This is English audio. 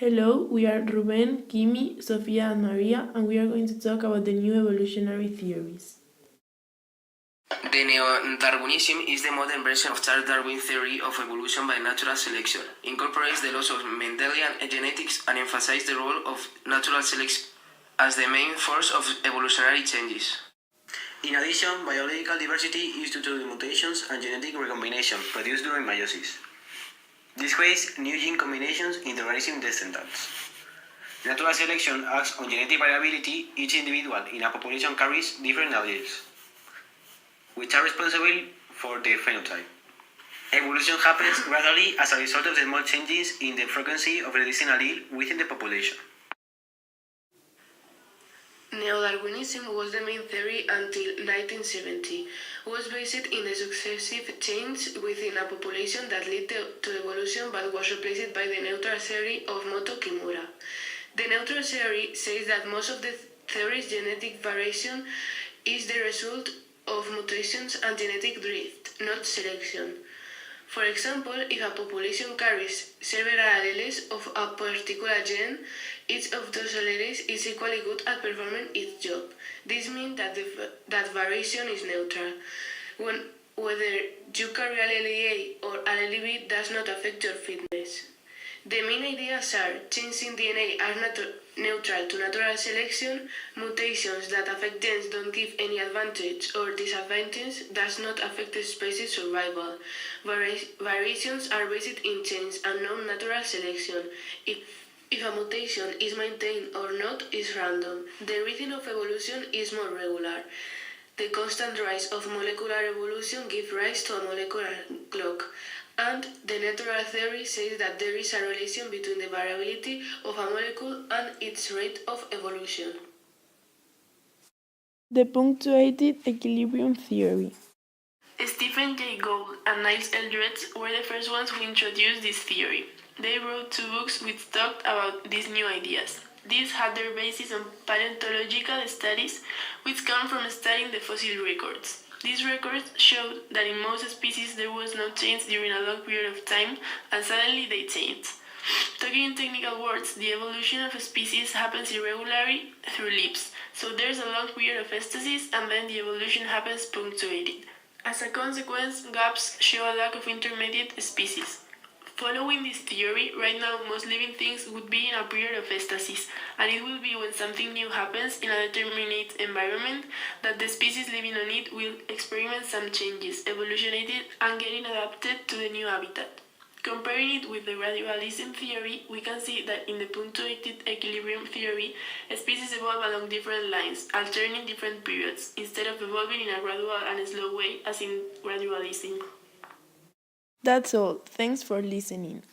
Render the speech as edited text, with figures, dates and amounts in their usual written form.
Hello, we are Ruben, Kimi, Sofia, and Maria, and we are going to talk about the new evolutionary theories. The neo-Darwinism is the modern version of Charles Darwin's theory of evolution by natural selection, incorporates the laws of Mendelian genetics and emphasizes the role of natural selection as the main force of evolutionary changes. In addition, biological diversity is due to the mutations and genetic recombination produced during meiosis. This creates new gene combinations in the organism descendants. Natural selection acts on genetic variability. Each individual in a population carries different alleles, which are responsible for their phenotype. Evolution happens gradually as a result of the small changes in the frequency of the distinct allele within the population. Neo-Darwinism was the main theory until 1970. It was based in the successive changes within a population that led to evolution but was replaced by the neutral theory of Moto Kimura. The neutral theory says that most of the theory's genetic variation is the result of mutations and genetic drift, not selection. For example, if a population carries several alleles of a particular gene, each of those alleles is equally good at performing its job. This means that variation is neutral. Whether you carry allele A or allele B does not affect your fitness. The main ideas are changing DNA are neutral to natural selection, mutations that affect genes don't give any advantage or disadvantage does not affect the species survival. Variations are based in change and not natural selection. If a mutation is maintained or not is random. The rhythm of evolution is more regular. The constant rise of molecular evolution gives rise to a molecular clock. And the natural theory says that there is a relation between the variability of a molecule and its rate of evolution. The punctuated equilibrium theory. Stephen Jay Gould and Niles Eldredge were the first ones who introduced this theory. They wrote 2 books which talked about these new ideas. These had their basis on paleontological studies which come from studying the fossil records. These records showed that in most species there was no change during a long period of time and suddenly they changed. Talking in technical words, the evolution of a species happens irregularly through leaps, so there's a long period of stasis and then the evolution happens punctuated. As a consequence, gaps show a lack of intermediate species. Following this theory, right now most living things would be in a period of stasis, and it will be when something new happens in a determinate environment that the species living on it will experiment some changes, evolutionated and getting adapted to the new habitat. Comparing it with the gradualism theory, we can see that in the punctuated equilibrium theory, species evolve along different lines, alterning different periods, instead of evolving in a gradual and slow way as in gradualism. That's all. Thanks for listening.